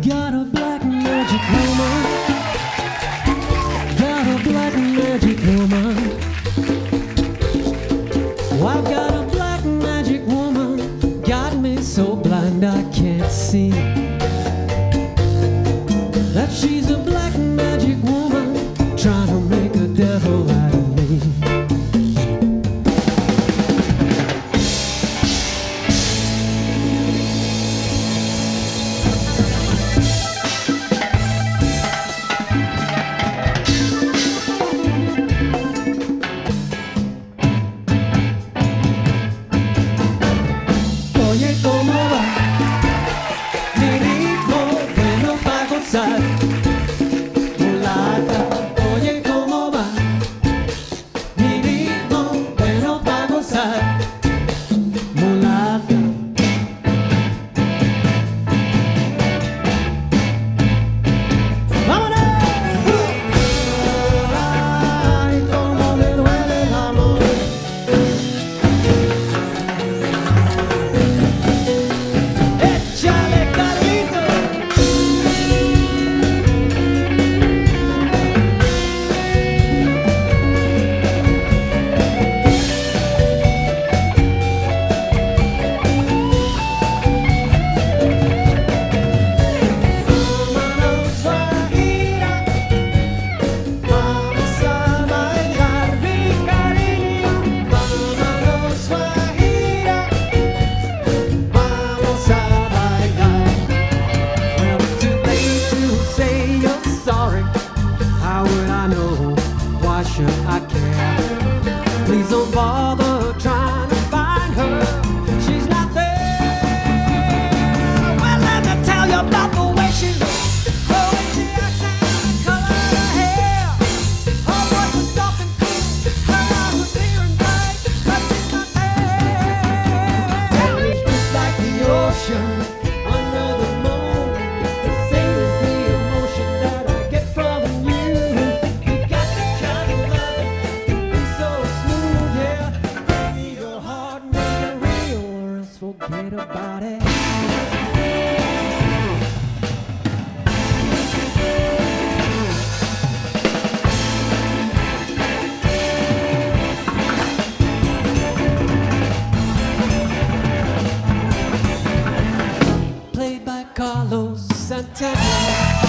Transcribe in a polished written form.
Got a black magic woman. Got a black magic woman. Oh, I've got a black magic woman. Got me so blind I can't see that she's a black magic woman trying to make a devil out of me. Oye, ¿cómo va? Mi ritmo bueno pa' gozar. Mulata, oye, ¿cómo va? Mi ritmo bueno pa' gozar. Mulata. ¡Vámonos! Ay, cómo me duele el amor. Échale, Carlito. Vámonos a girar, vamos a bailar, mi cariño. Vámonos a girar, vamos a bailar. Well, it's too late to say you're sorry. How would I know? Why should I care? Please don't bother trying to find her. She's not there. Well, let me tell you about the way she looks, the way she acts, and the color of her hair. Her voice is soft and cool, her eyes are clear and bright, touching my hair. It's just like the ocean under the moon. The same as the emotion that I get from you. You got the kind of love that can be so smooth, yeah. Baby, your heart make it real, or else forget about it. Played by Carlos Santana.